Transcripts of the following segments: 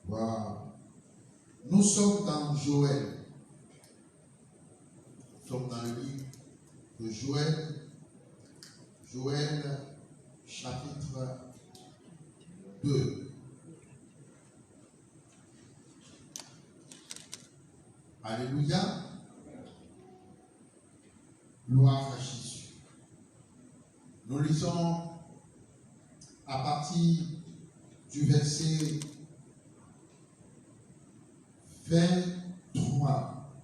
Voilà. Nous sommes dans Joël. Nous sommes dans le livre de Joël. Joël, chapitre 2. Alléluia. Gloire à Jésus. Nous lisons à partir du verset 23,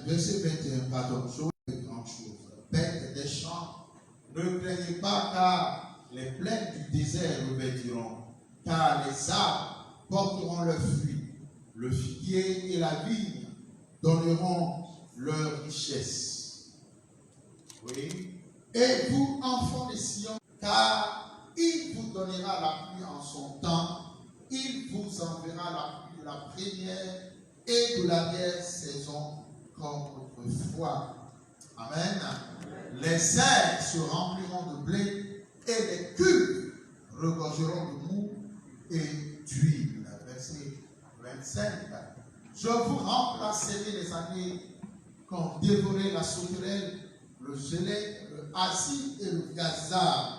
verset 21, pardon, Joël est grande chose. Bêtes des champs, ne craignez pas, car les plaines du désert revêtiront, car les arbres porteront leurs fruits, le figuier et la vigne donneront leur richesse. Oui. Et vous, enfants de Sion, car il vous donnera la pluie en son temps, il vous enverra la pluie de la première et de l'arrière-saison comme autrefois. Amen. Les airs se rempliront de blé et les cuves regorgeront de mou et d'huile. Verset 25. Je vous remplacerai les années qu'ont dévoré la sauterelle, le gelé, le assis et le gazard.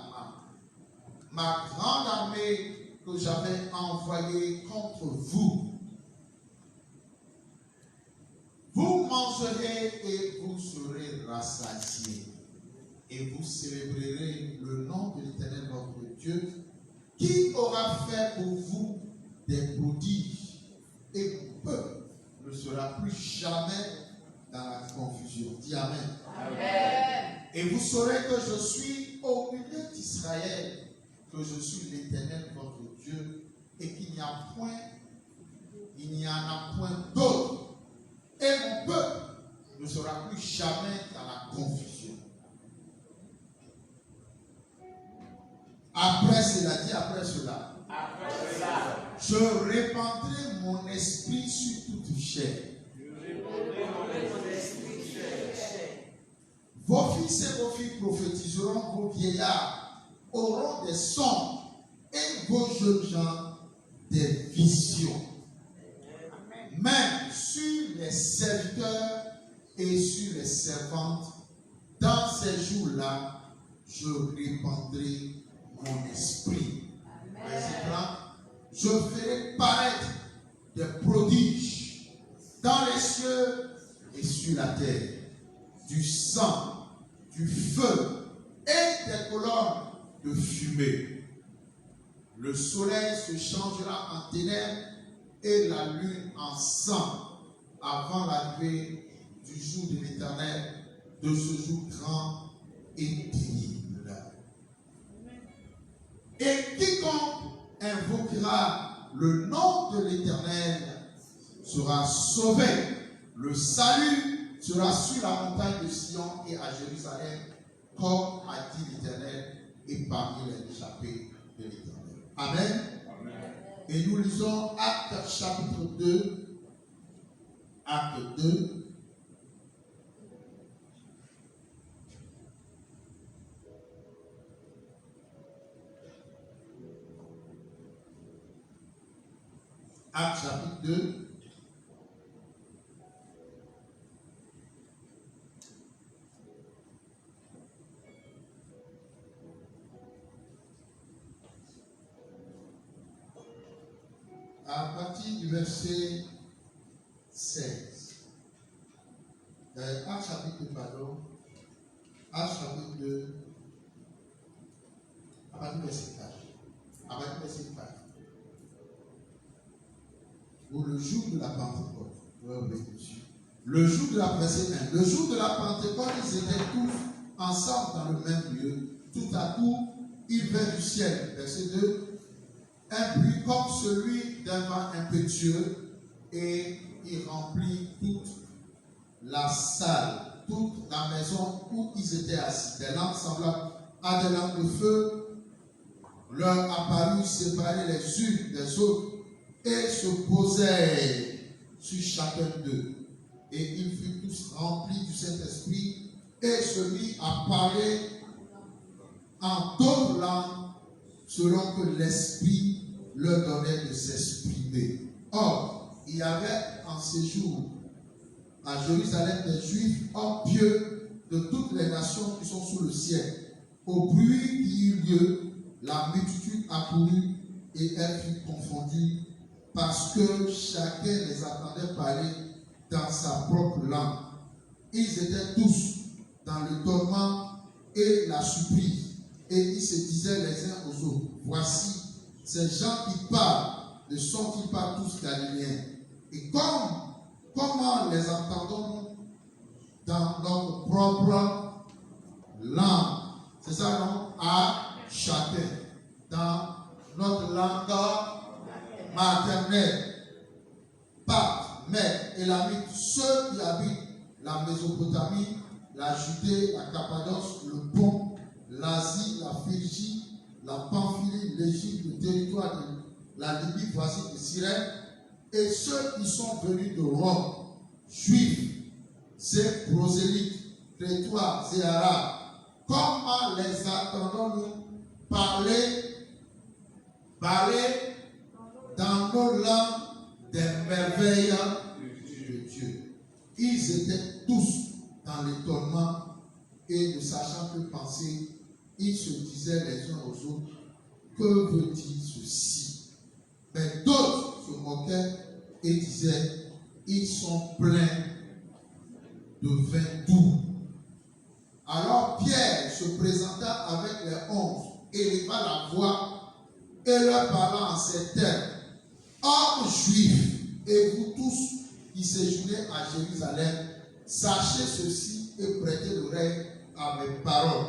Ma grande armée que j'avais envoyée contre vous. Vous mangerez et vous serez rassasiés. Et vous célébrerez le nom de l'Éternel votre Dieu, qui aura fait pour vous des prodiges. Et mon peuple ne sera plus jamais dans la confusion. Dis Amen. Amen. Et vous saurez que je suis au milieu d'Israël, que je suis l'Éternel votre Dieu, et qu'il n'y en a point d'autre. Et mon peuple ne sera plus jamais dans la confusion. Après cela, dis après cela. Après cela, je répandrai mon esprit sur toute chair. Vos fils et vos filles prophétiseront, vos vieillards auront des songes et vos jeunes gens des visions. Même sur les serviteurs et sur les servantes, dans ces jours-là, je répandrai mon esprit. Verset 30. Je ferai paraître des prodiges dans les cieux et sur la terre, du sang, du feu et des colonnes de fumée. Le soleil se changera en ténèbres et la lune en sang avant l'arrivée du jour de l'Éternel, de ce jour grand et terrible. Et quiconque invoquera le nom de l'Éternel sera sauvé. Le salut sera sur la montagne de Sion et à Jérusalem, comme a dit l'Éternel, et parmi les échappés de l'Éternel. Amen. Amen. Et nous lisons Actes chapitre 2. Actes 2. Actes chapitre 2. À partir du verset 16. Actes chapitre 2, pardon. Actes chapitre 2. À partir du verset 4. À partir du verset 4. Pour le jour de la Pentecôte. Le jour de la verset 1. Le jour de la Pentecôte, ils étaient tous ensemble dans le même lieu. Tout à coup, il vint du ciel. Verset 2. Un bruit comme celui d'un vent impétueux et il remplit toute la salle, toute la maison où ils étaient assis. Des lampes semblables à des lampes de feu leur apparurent séparées les unes des autres et se posaient sur chacun d'eux. Et ils furent tous remplis du Saint-Esprit et se mit à parler en d'autres langues selon que l'Esprit leur donnait de s'exprimer. Or, il y avait en ces jours à Jérusalem des Juifs, hommes pieux de toutes les nations qui sont sous le ciel. Au bruit qui eut lieu, la multitude accourut et elle fut confondue parce que chacun les entendait parler dans sa propre langue. Ils étaient tous dans le tourment et la surprise et ils se disaient les uns aux autres, voici, ces gens qui parlent ne sont-ils pas tous galiléens? Et comment les entendons dans notre propre langue? C'est ça, non? À chacun. Dans notre langue maternelle. Pâques, Mèdes, Élamites, ceux qui habitent la Mésopotamie, la Judée, la Cappadoce, le Pont, l'Asie, la Phrygie, la Pamphylie, l'Égypte, le territoire de la Libye voisine de Cyrène, et ceux qui sont venus de Rome, juifs, c'est prosélytes, crétois et arabes. Comment les attendons-nous parler dans nos langues des merveilles de Dieu? Ils étaient tous dans l'étonnement et ne sachant que penser, ils se disaient les uns aux autres, que veut dire ceci? Mais d'autres se moquaient et disaient, ils sont pleins de vin doux. Alors Pierre se présenta avec les 11, éleva la voix et leur parla en ces termes. Hommes juifs, et vous tous qui séjournez à Jérusalem, sachez ceci et prêtez l'oreille à mes paroles.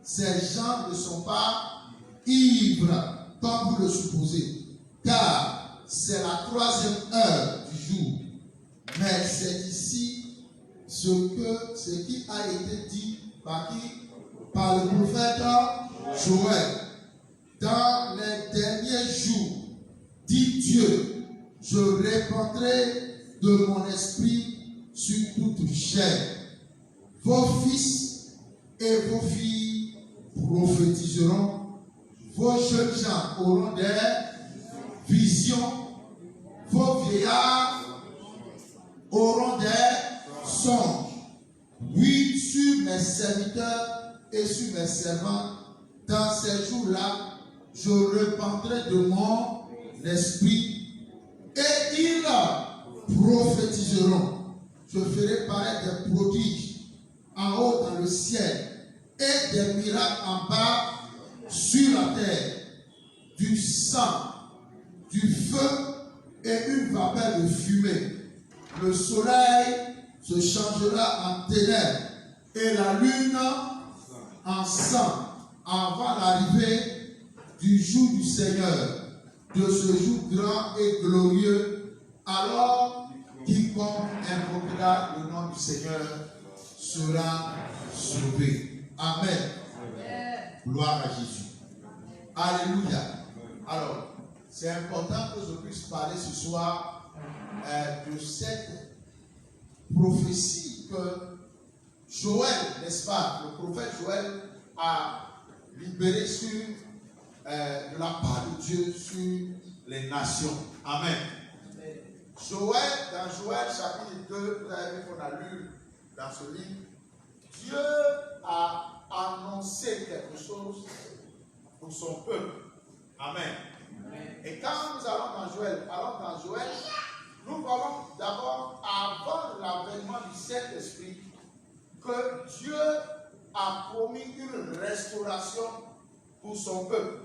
Ces gens ne sont pas ivres, comme vous le supposez, car c'est la 3e heure du jour. Mais c'est ici ce qui a été dit par qui? Par le prophète Joël. Dans les derniers jours, dit Dieu, je répandrai de mon esprit sur toute chair. Vos fils et vos filles prophétiseront. Vos jeunes gens auront des visions. Vos vieillards auront des songes. Oui, sur mes serviteurs et sur mes servants, dans ces jours-là, je répandrai de mon esprit et ils prophétiseront. Je ferai paraître des prodiges en haut dans le ciel et des miracles en bas sur la terre, du sang, du feu et une vapeur de fumée. Le soleil se changera en ténèbres et la lune en sang avant l'arrivée du jour du Seigneur, de ce jour grand et glorieux. Alors quiconque invoquera le nom du Seigneur sera sauvé. Amen. Gloire à Jésus. Alléluia. Alors, c'est important que je puisse parler ce soir de cette prophétie que Joël, n'est-ce pas, le prophète Joël a libéré de la part de Dieu sur les nations. Amen. Joël, dans Joël chapitre 2, vous avez vu qu'on a lu dans ce livre, Dieu a annoncé quelque chose pour son peuple. Amen. Et quand nous allons dans Joël, nous voyons d'abord, avant l'avènement du Saint-Esprit, que Dieu a promis une restauration pour son peuple.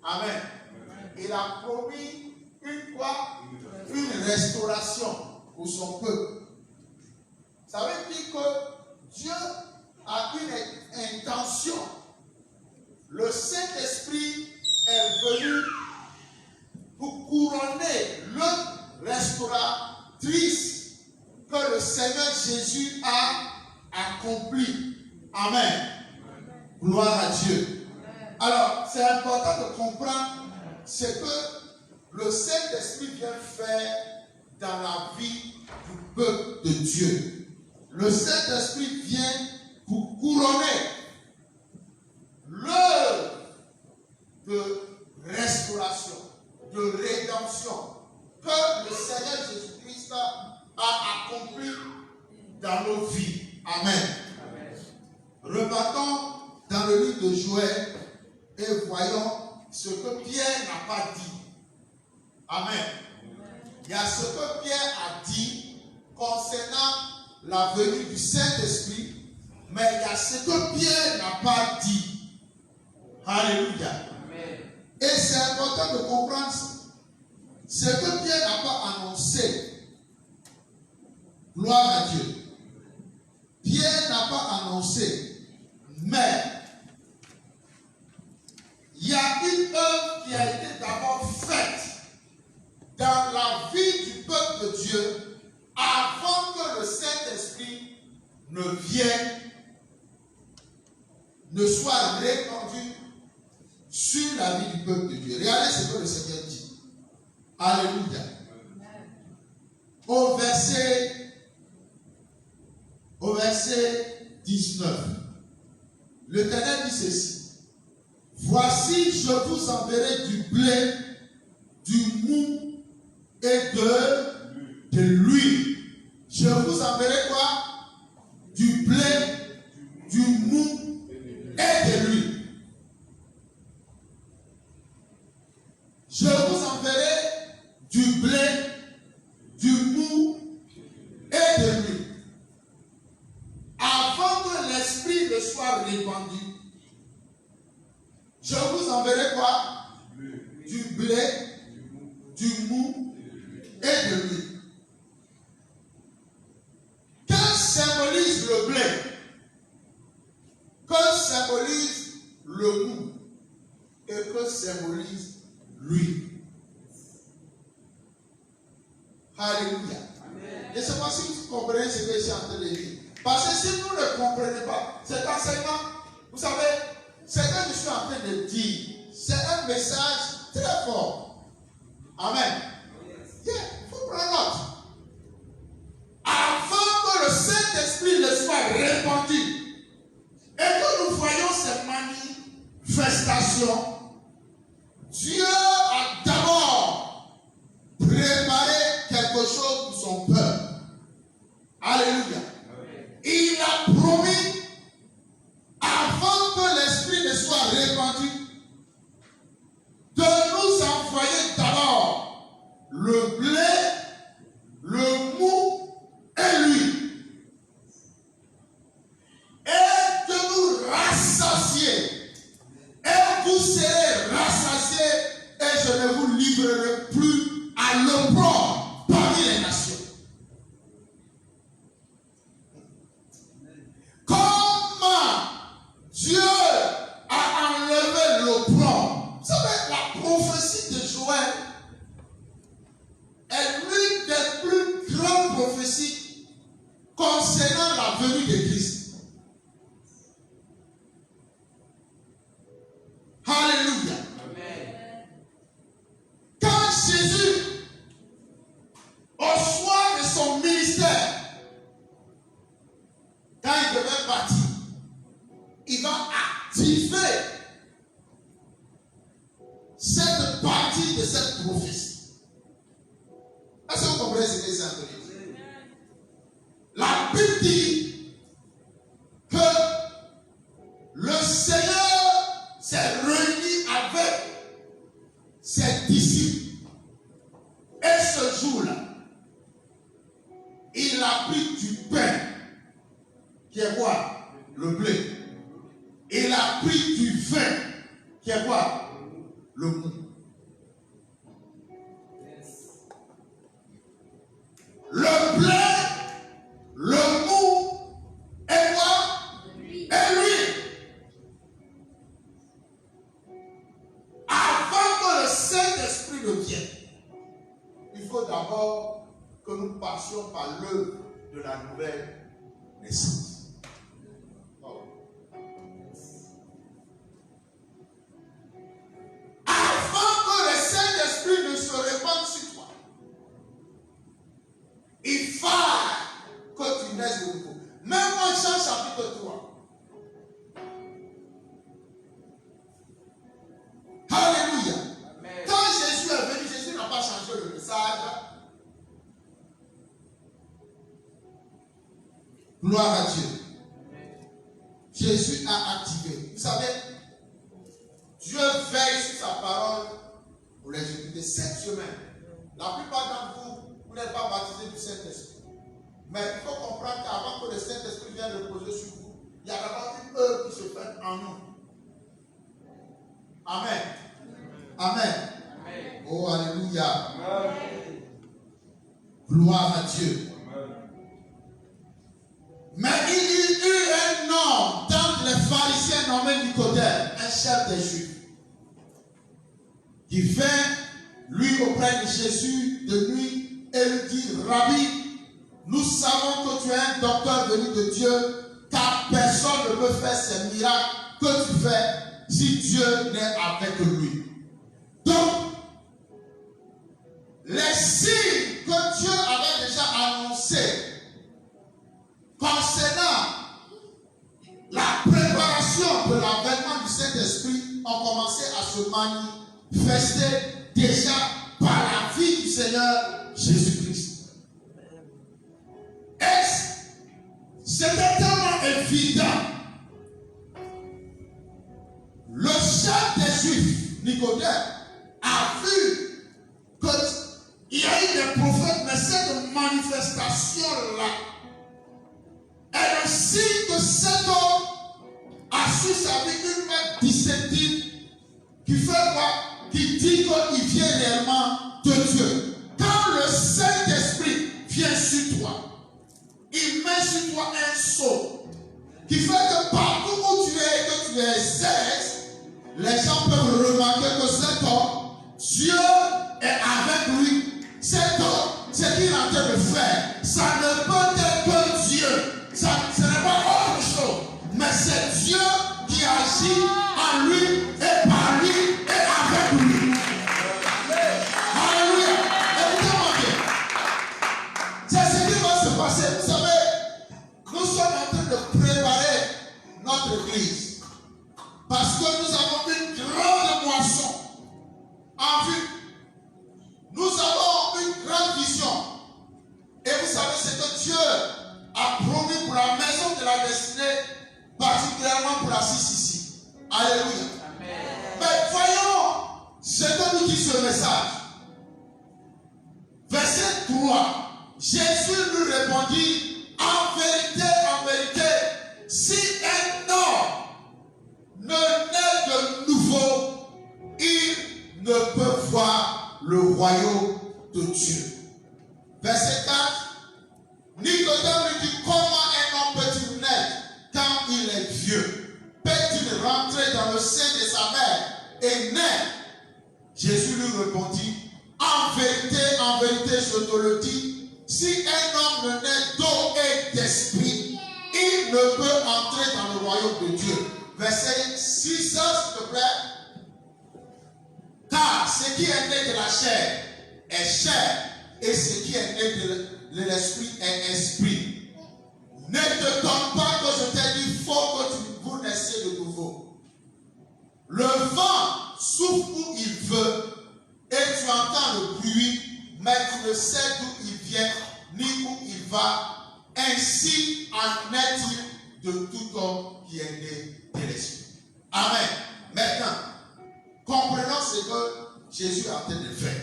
Amen. Il a promis une quoi? Une restauration pour son peuple. Ça veut dire que Dieu a une intention. Le Saint-Esprit est venu pour couronner le restauratrice que le Seigneur Jésus a accompli. Amen. Gloire à Dieu. Alors, c'est important de comprendre ce que le Saint-Esprit vient faire dans la vie du peuple de Dieu. Le Saint-Esprit vient pour couronner l'œuvre de restauration, de rédemption que le Seigneur Jésus-Christ a accompli dans nos vies. Amen. Amen. Repartons dans le livre de Joël et voyons ce que Pierre n'a pas dit. Amen. Il y a ce que Pierre a dit concernant la venue du Saint-Esprit, mais il y a ce que Pierre n'a pas dit. Alléluia. Amen. Et c'est important de comprendre ce que Pierre n'a pas annoncé. Gloire à Dieu. Pierre n'a pas annoncé, mais il y a une œuvre qui a été d'abord faite dans la vie du peuple de Dieu avant que le Saint-Esprit ne vienne, ne soit répandu sur la vie du peuple de Dieu. Regardez ce que le Seigneur dit. Alléluia. Au verset 19, l'Éternel dit ceci. Voici, je vous enverrai du blé, du mou et de l'huile. Je vous enverrai quoi? Du blé, du mou et de l'huile. Je vous enverrai du blé, du mou et de l'huile. Avant que l'esprit ne soit répandu, je vous enverrai quoi? Du blé, du mou et de l'huile. Que symbolise le blé? Que symbolise le mou? Et que symbolise l'huile? Alléluia. Amen. Je ne sais pas si vous comprenez ce que je suis en train de dire. Parce que si vous ne comprenez pas cet enseignement, vous savez, ce que je suis en train de dire, c'est un message très fort. Amen. Il faut prendre note. Avant que le Saint-Esprit ne soit répandu et que nous voyons ces manifestations, Dieu a d'abord préparé quelque chose pour son peuple. Alléluia. Il a promis, avant que l'Esprit ne soit répandu, de nous envoyer d'abord le blé, le mou et l'huile. Et de nous rassasier. Et vous serez rassasiés et je ne vous livrerai plus à l'opprobre parmi les nations. Comment Dieu a enlevé l'opprobre? Vous savez, la prophétie de Joël est l'une des plus grandes prophéties concernant la venue de Christ. Alléluia. Amen. Quand Jésus, au soir de son ministère, quand il devait partir, il va activer cette partie de cette prophétie. Est-ce que vous comprenez ce que c'est en train de dire? La Bible dit que le Seigneur s'est réuni avec ses disciples. Et ce jour-là, il a pris du pain, qui est quoi? Le blé. Il a pris du vin, qui est quoi? Le mou. Le blé, le mou, et quoi? Et l'huile. Avant que le Saint-Esprit ne vienne, il faut d'abord que nous passions par l'œuvre de la nouvelle naissance. Avant que le Saint-Esprit ne se répande sur toi, il faut que tu naisses de nouveau. Même en Jean chapitre 3. Alléluia. Gloire à Dieu. Jésus a activé. Vous savez, Dieu veille sur sa parole pour l'exécuter cette semaine. La plupart d'entre vous, vous n'êtes pas baptisés du Saint-Esprit. Mais il faut comprendre qu'avant que le Saint-Esprit vienne reposer sur vous, il y a d'abord une œuvre qui se fait en nous. Amen. Amen. Amen. Oh, alléluia. Amen. Gloire à Dieu. Amen. Mais il y eut un homme dans les pharisiens nommé Nicodème, un chef des Juifs, qui vint lui auprès de Jésus de nuit et lui dit: Rabbi, nous savons que tu es un docteur venu de Dieu, car personne ne peut faire ces miracles que tu fais si Dieu n'est avec lui. Donc, les signes que Dieu avait déjà annoncés concernant la préparation de l'avènement du Saint-Esprit ont commencé à se manifester déjà par la vie du Seigneur Jésus-Christ. Et c'était tellement évident. Le chef des Juifs, Nicodème, a vu qu'il y a eu des prophètes, mais cette manifestation-là est le signe que cet homme a su sa vie une main disceptive qui fait quoi? Qui dit qu'il vient réellement de Dieu. Quand le Saint-Esprit vient sur toi, il met sur toi un sceau qui fait que partout où tu es et que tu exerces, les gens peuvent remarquer que cet homme, Dieu est avec lui. Cet homme, ce qu'il est en train de faire, ça ne peut être que Dieu. Ce n'est pas autre chose, mais c'est Dieu qui agit en lui et par lui et avec lui. Alléluia. Écoutez-moi bien. C'est ce qui va se passer. Vous savez, nous sommes en train de préparer notre église. Parce que nous avons une grande moisson en vue. Nous avons une grande vision. Et vous savez ce que Dieu a promis pour la maison de la destinée, particulièrement pour la ici. Alléluia. Amen. Mais voyons ce que nous dit ce message. Verset 3. Jésus lui répondit: en vérité, si un homme ne naît de nouveau, il ne peut voir le royaume de Dieu. Verset 4. Nicodème lui dit: comment un homme peut-il naître quand il est vieux? Peut-il rentrer dans le sein de sa mère et naître? Jésus lui répondit: en vérité, je te le dis, si un homme ne naît d'eau et d'esprit, il ne peut entrer dans le royaume de Dieu. Verset 6, s'il te plaît. Car ce qui est né de la chair est chair, et ce qui est né de l'esprit est esprit. Ne te donne pas que je t'ai dit, faut que vous naissiez de nouveau. Le vent souffle où il veut, et tu entends le bruit, mais tu ne sais d'où il vient, ni où il va. Ainsi en est-il de tout homme qui est né de l'esprit. Amen. Maintenant, comprenons ce que Jésus est en train de faire.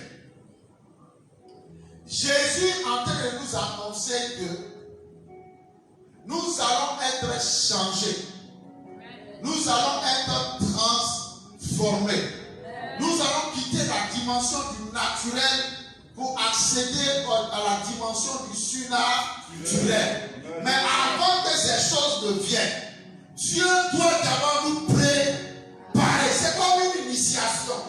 Jésus est en train de nous annoncer que nous allons être changés. Nous allons être transformés. Nous allons quitter la dimension du naturel pour accéder à la dimension du surnaturel. Mais avant que ces choses ne viennent, Dieu doit d'abord nous préparer. C'est comme une initiation.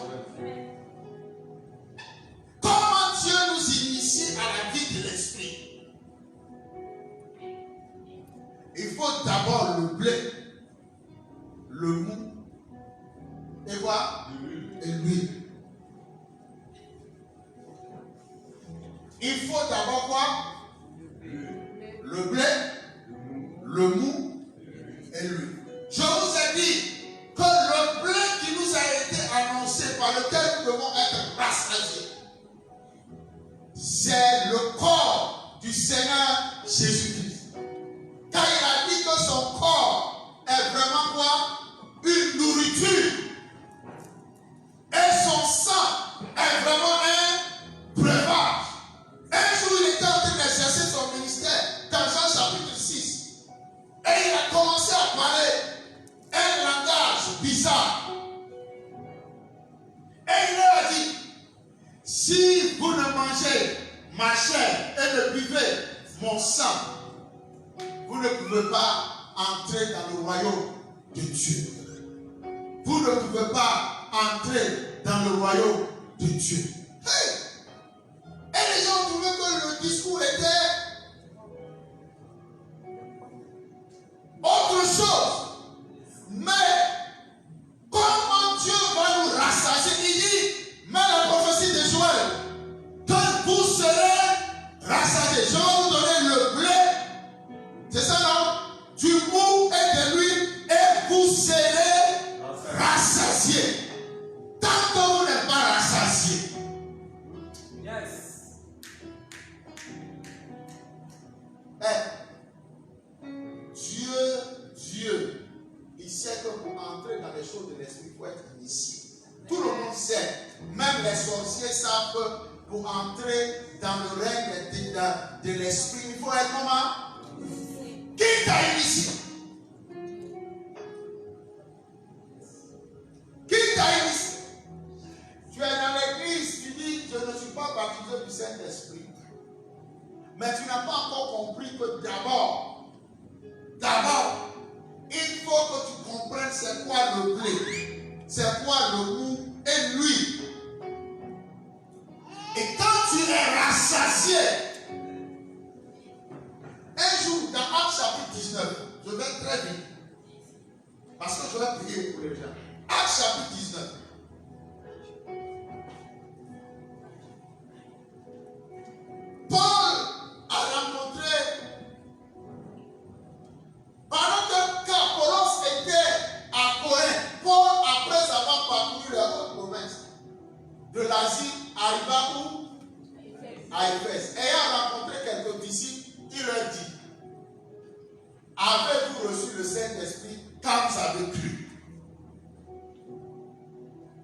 Comment Dieu nous initie à la vie de l'esprit? Il faut d'abord le blé, le mou, et quoi? Et l'huile. Il faut d'abord quoi? Le blé, le mou et l'huile. Je vous ai dit que le blé qui nous a été annoncé, par lequel nous devons être rassasiés, c'est le corps du Seigneur Jésus-Christ. Car si vous ne mangez ma chair et ne buvez mon sang, vous ne pouvez pas entrer dans le royaume de Dieu. Vous ne pouvez pas entrer dans le royaume de Dieu. Hey! Et les gens trouvaient que le discours était autre chose. Mais comment Dieu va nous rassasier? Il dit, mais la prophétie de Joël, que vous serez rassasiés. Je vais vous donner le blé. C'est ça, non? Du mou et de l'huile, et vous serez rassasiés. Tant que vous n'êtes pas rassasiés. Yes. Dieu, il sait que pour entrer dans les choses de l'esprit, il faut être initié. Tout le monde sait, même les sorciers savent que pour entrer dans le règne de l'esprit, il faut être comment? Qui t'a initié? Qui t'a initié? Tu es dans l'église, tu dis, je ne suis pas baptisé du Saint-Esprit. Mais tu n'as pas encore compris que d'abord, il faut que tu comprennes c'est quoi le blé, c'est quoi le mou et l'huile. Et quand tu es rassasié, un jour dans Actes chapitre 19, je vais très vite, parce que je vais prier pour les gens. Actes chapitre 19. Paul a rencontré, pendant que Apollos était à Corinthe, Paul, après avoir parcouru les autres provinces de l'Asie, arriva où? À Éphèse. Ayant rencontré quelques disciples, il leur dit, avez-vous reçu le Saint-Esprit quand vous avez cru?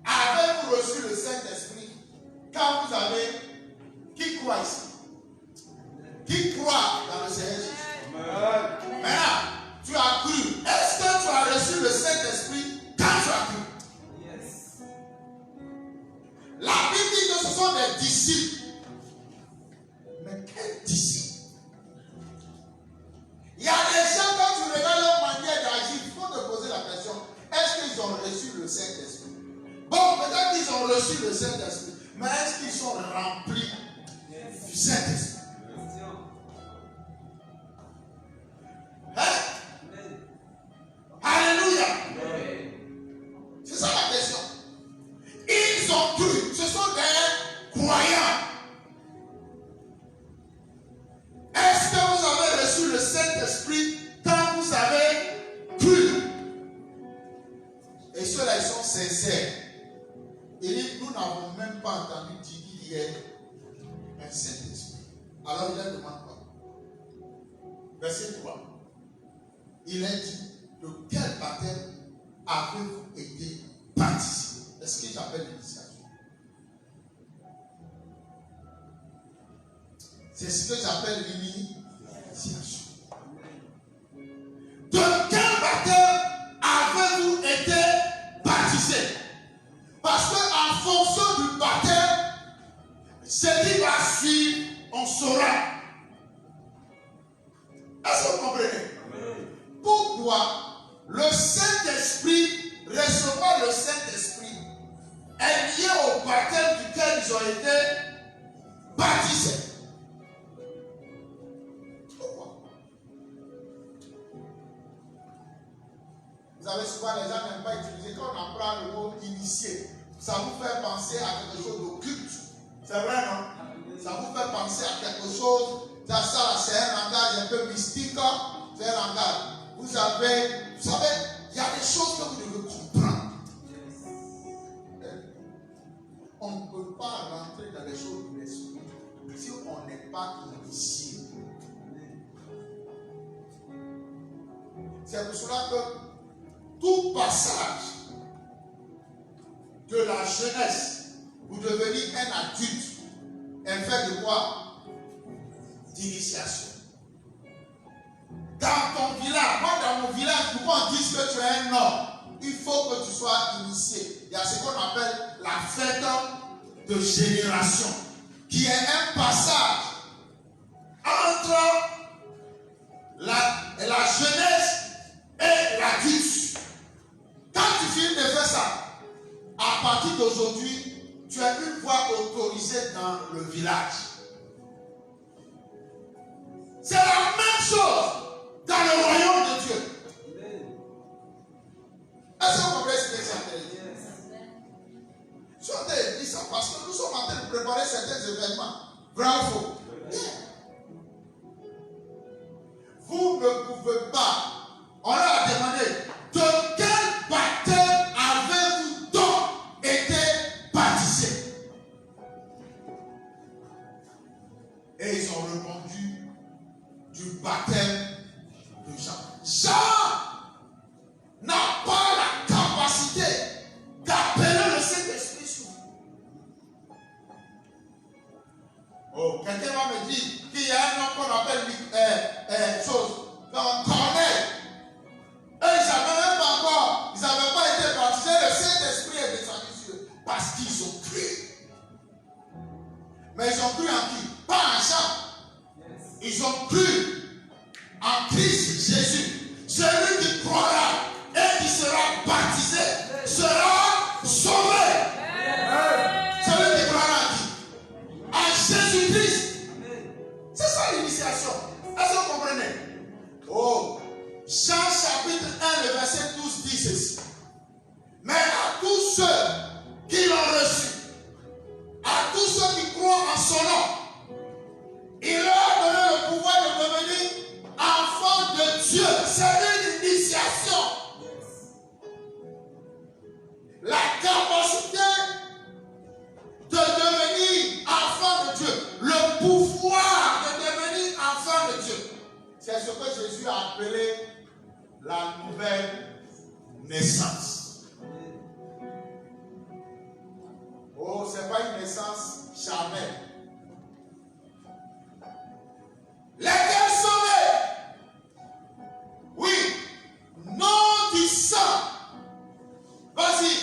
Avez-vous reçu le Saint-Esprit quand vous avez... Qui croit ici? Qui croit dans le Seigneur Jésus? Maintenant, tu as cru. Est-ce que tu as reçu le Saint-Esprit quand tu as cru? Yes. La Bible dit que ce sont des disciples. Mais quels disciples? Il y a des gens, quand tu regardes leur manière d'agir, il faut te poser la question, est-ce qu'ils ont reçu le Saint-Esprit? Bon, peut-être qu'ils ont reçu le Saint-Esprit, mais est-ce qu'ils sont remplis du Saint-Esprit? Alléluia. C'est ça la question. Ils ont cru. Ce sont des croyants. Est-ce que vous avez reçu le Saint-Esprit quand vous avez cru? Et ceux-là, ils sont sincères. Il dit, nous n'avons même pas entendu dire qu'il y ait un Saint-Esprit. Alors il leur demande quoi? Verset 3. Il a dit, de quel baptême avez-vous été baptisé? C'est ce que j'appelle l'initiation. C'est ce que j'appelle l'initiation. De quel baptême avez-vous été baptisé? Parce qu'en fonction du baptême, ce qui va suivre, on saura. Est-ce que vous comprenez? Pourquoi le Saint-Esprit, recevoir le Saint-Esprit, est lié au baptême duquel ils ont été baptisés? Pourquoi? Vous savez, souvent les gens n'aiment pas utiliser, quand on apprend le mot initié, ça vous fait penser à quelque chose d'occulte. C'est vrai, non? Ça vous fait penser à quelque chose, ça c'est un langage un peu mystique, c'est un langage. Vous savez, il y a des choses que vous devez comprendre. On ne peut pas rentrer dans les choses de l'esprit si on n'est pas initié. C'est pour cela que tout passage de la jeunesse pour devenir un adulte est fait de quoi? D'initiation. Dans ton village, moi dans mon village, pourquoi on dit que tu es un homme? Il faut que tu sois initié. Il y a ce qu'on appelle la fête de génération, qui est un passage entre la jeunesse et l'adulte. Quand tu finis de faire ça, à partir d'aujourd'hui, tu as une voix autorisée dans le village. C'est la même chose dans le royaume de Dieu. Est-ce que vous comprenez ce que c'est? Ils sont parce que nous sommes en train de préparer certains événements. Bravo. Vous ne pouvez pas. On leur a demandé de quel baptême avez-vous donc été baptisé? Et ils ont répondu du baptême de Jean. Jean n'a pas la capacité d'appeler le Saint-Esprit sur vous. Oh, quelqu'un va me dire qu'il y a un homme qu'on appelle Corneille. Et ils n'avaient même pas encore, ils n'avaient pas été baptisés, le Saint-Esprit est descendu sur eux parce qu'ils ont cru. Mais ils ont cru en qui? Pas en Jean. Ils ont cru en Christ Jésus. Celui qui croira et qui sera baptisé sera sauvé. Celui qui croira en qui? En Jésus-Christ. C'est ça l'initiation. Est-ce que vous comprenez? Oh, Jean chapitre 1, le verset 12 dit ceci. Mais à tous ceux qui l'ont reçu, à tous ceux qui croient en son nom, il leur a donné le pouvoir de devenir enfants de Dieu. C'est une initiation. La capacité de devenir enfant de Dieu. Le pouvoir de devenir enfant de Dieu. C'est ce que Jésus a appelé la nouvelle naissance. Oh, ce n'est pas une naissance charnelle. Lesquels sauvés? Oui, non du sang. Vas-y.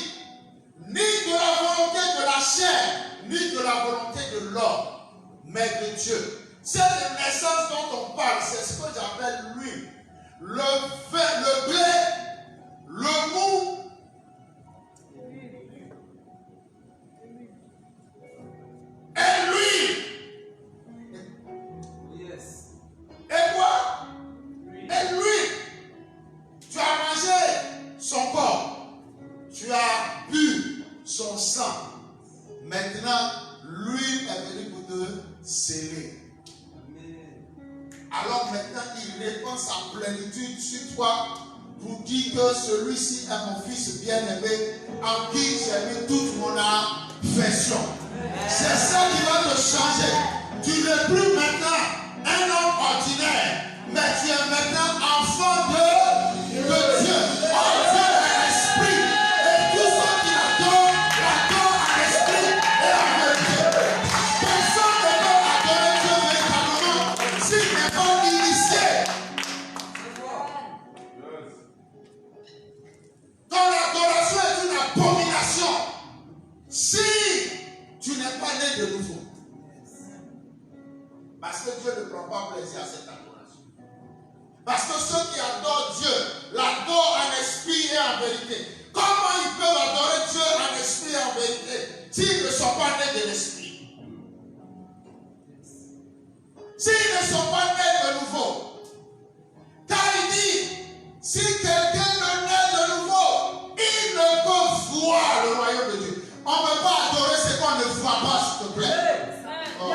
Ni de la volonté de la chair, ni de la volonté de l'homme, mais de Dieu. Cette naissance dont on parle, c'est ce que j'appelle l'huile. Le vin, le blé, le mou. Et l'huile. Et quoi? Et l'huile. Tu as mangé son corps. Tu as bu son sang. Maintenant, l'huile est venue pour te sceller. Alors maintenant, il répand sa plénitude sur toi pour dire que celui-ci est mon fils bien-aimé en qui j'ai mis toute mon affection. C'est ça qui va te changer. Tu n'es plus maintenant un homme ordinaire, mais tu es maintenant enfant de Dieu. Oh, Dieu est esprit. Et tous ceux qui l'adorent en esprit et en vérité. Personne ne peut adorer Dieu véritablement s'il n'est pas initié. Ton adoration est une abomination si tu n'es pas né de nouveau. Parce que Dieu ne prend pas plaisir à cette adoration. Parce que ceux qui adorent Dieu l'adorent en esprit et en vérité. Comment ils peuvent adorer Dieu en esprit et en vérité s'ils ne sont pas nés de l'esprit? S'ils ne sont pas nés de nouveau. Car il dit, si quelqu'un ne naît de nouveau, il ne peut voir le royaume de Dieu. On ne peut pas adorer ce qu'on ne voit pas, s'il te plaît. Oh.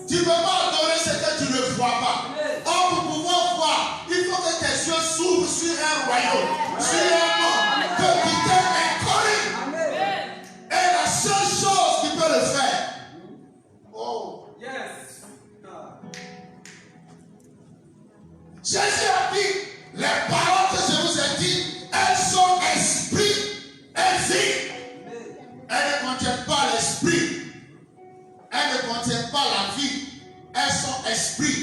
Tu ne peux pas adorer ce que tu ne vois pas. Or, pour pouvoir voir, il faut que tes yeux s'ouvrent sur un royaume, sur un monde que qui t'est inconnu. Et la seule chose qui peut le faire. Oh. Jésus a dit, les paroles que je vous ai dites, elles sont esprit et vie. Elles ne contiennent pas l'esprit. Elles ne contiennent pas la vie. Elles sont esprit.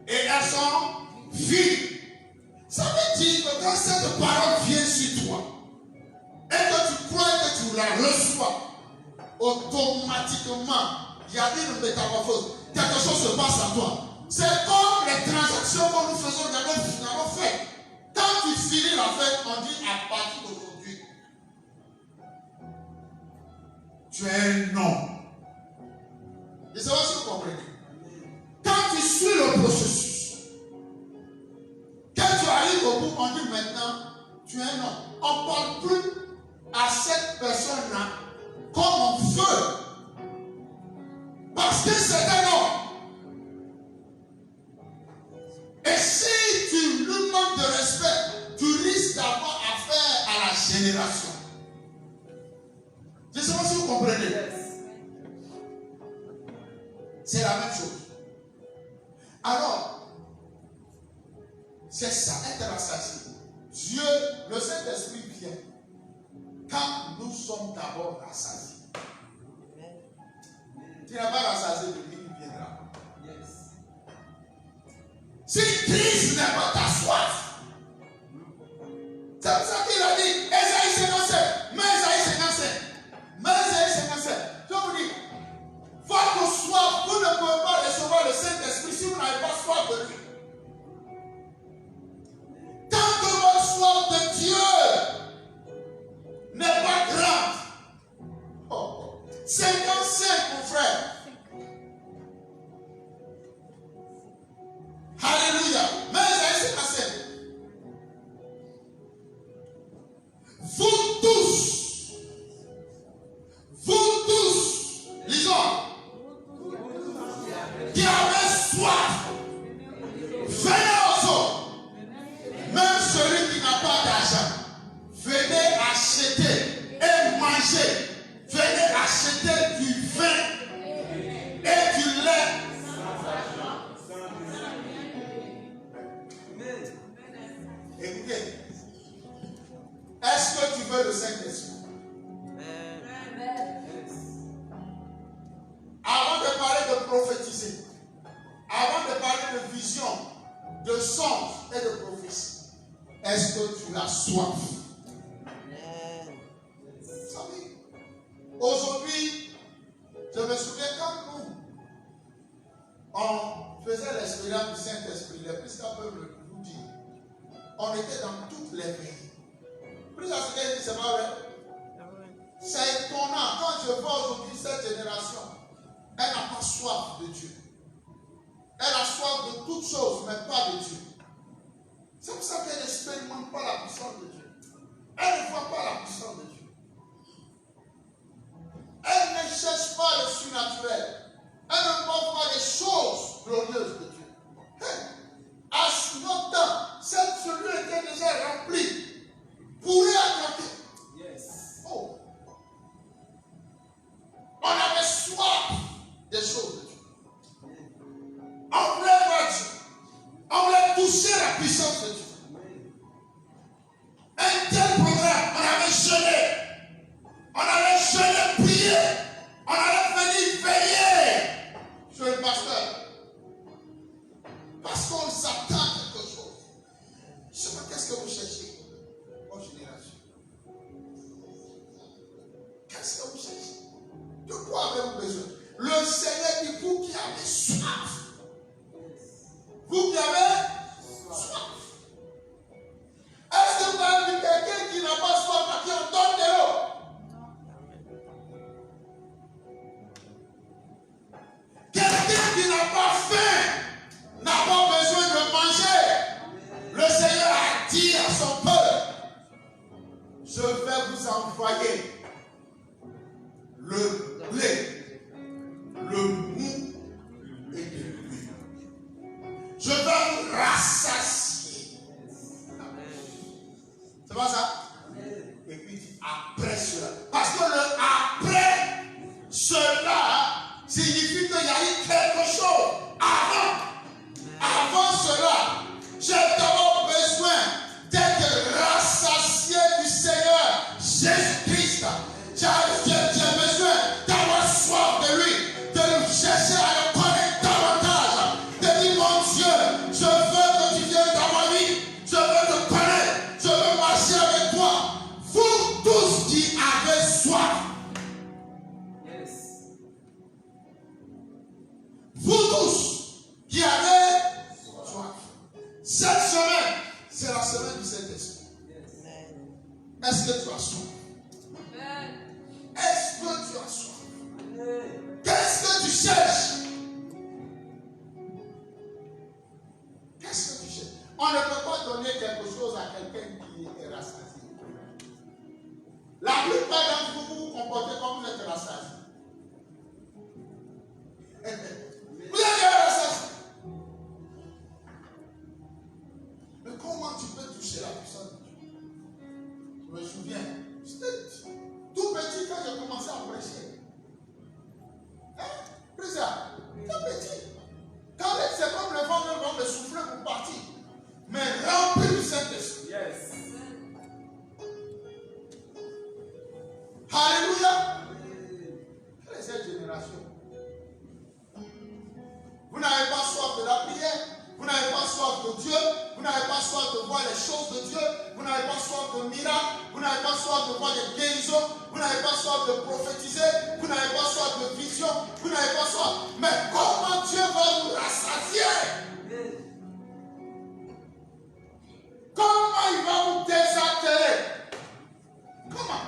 Et elles sont vie. Ça veut dire que quand cette parole vient sur toi, et que tu crois que tu la reçois, automatiquement, il y a une métamorphose. Quelque chose se passe en toi. C'est comme les transactions que nous faisons dans nos fêtes. Quand tu finis la fête, on dit à partir d'aujourd'hui, tu es un homme. Et c'est ce que vous comprenez. Quand tu suis le processus, quand tu arrives au bout, on dit maintenant, tu es un homme. On ne parle plus à cette personne-là comme on veut. Parce que c'est un homme. Et si tu lui manques de respect, tu risques d'avoir affaire à la génération. Je ne sais pas si vous comprenez. C'est la même chose. Alors, c'est ça, être rassasié. Dieu, le Saint-Esprit vient quand nous sommes d'abord rassasiés. Tu n'es pas rassasié de lui, il viendra. Si Christ n'est pas ta soif, c'est pour ça qu'il a dit, Ésaïe 57, mais Ésaïe 57, mais Ésaïe 57, je vous dis, votre soif, vous ne pouvez pas recevoir le Saint-Esprit si vous n'avez pas soif de lui. Tant que votre soif de Dieu n'est pas grande, 55 mon frère. Alléluia. Mais Ésaïe 57. Vous tous, lisons, qui avez soif, venez aux autres. Même celui qui n'a pas d'argent, venez acheter et manger. Venez acheter du vin et du lait. Écoutez, est-ce que tu veux le Saint-Esprit? Avant de parler de prophétiser, avant de parler de vision, de songe et de prophétie, est-ce que tu as soif? Aujourd'hui, je me souviens quand nous, on faisait l'expérience du Saint-Esprit, les plus capables peuvent vous dire, on était dans toutes les pays. Plus à ce qu'elle dit, c'est pas vrai. C'est étonnant, quand je vois aujourd'hui cette génération, elle n'a pas soif de Dieu. Elle a soif de toutes choses, mais pas de Dieu. C'est pour ça qu'elle n'expérimente pas la puissance de Dieu. Elle ne voit pas la puissance de Dieu. Elle ne cherche pas le surnaturel. Elle ne voit pas les choses glorieuses de Dieu. À notre temps, celui était déjà rempli. Pourrait attraper. Yes. Oh. On avait soif des choses de Dieu. On voulait voir Dieu. On voulait toucher la puissance de Dieu. Un tel programme, on avait jeûné. On allait jeûner, prier. On allait venir veiller sur le pasteur. Parce qu'on s'attend à quelque chose. Je ne sais pas qu'est-ce que vous cherchez en génération. Qu'est-ce que vous cherchez? De quoi avez-vous besoin? Le Seigneur dit, vous qui avez soif. Vous qui avez soif. Est-ce que vous avez vu quelqu'un qui n'a pas soif à qui on donne de l'eau? Quelqu'un qui n'a pas faim n'a pas besoin de manger. Le Seigneur a dit à son peuple, je vais vous envoyer le blé, le mou et de l'huile. Je vais vous rassasier. C'est pas ça? Et puis il dit après cela. Parce que le après cela signifie qu'il y a eu quelque chose avant. Avant cela, j'ai d'abord besoin d'être rassasié du Seigneur Jésus-Christ. J'ai besoin d'avoir soif de lui, de le chercher à le connaître davantage. De dire, mon Dieu, je veux que tu viennes dans ma vie, je veux te connaître, je veux marcher avec toi. Vous tous qui avez soif, On ne peut pas donner quelque chose à quelqu'un qui est rassasié. La plupart d'entre vous vous comportez comme vous êtes rassasié. Vous êtes rassasié. Mais comment tu peux toucher la puissance de Dieu? Je me souviens, j'étais tout petit quand j'ai commencé à prêcher. Hein? Président, tout petit. Quand c'est comme le vent de souffler pour partir. Mais rempli du Saint-Esprit. Yes. Alléluia. Quelle est cette génération? Vous n'avez pas soif de la prière. Vous n'avez pas soif de Dieu. Vous n'avez pas soif de voir les choses de Dieu. Vous n'avez pas soif de miracles. Vous n'avez pas soif de voir des guérisons. Vous n'avez pas soif de prophétiser. Vous n'avez pas soif de vision. Vous n'avez pas soif. Mais comment Dieu va vous rassasier? Comment il va vous désatteler? Comment?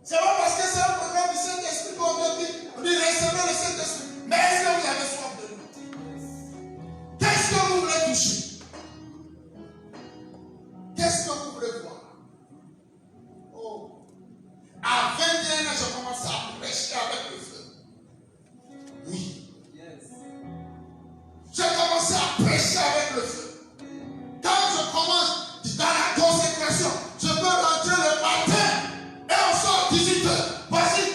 C'est pas parce que c'est un programme du Saint-Esprit qu'on dit recevez le Saint-Esprit. Mais est-ce que vous avez soif de lui? Qu'est-ce que vous voulez toucher? Qu'est-ce que vous voulez voir? Oh. À 21 ans, j'ai commencé à prêcher avec le feu. Oui. J'ai commencé à prêcher avec le feu. Quand je commence dans la consécration, je peux rentrer le matin et on sort 18h. Vas-y,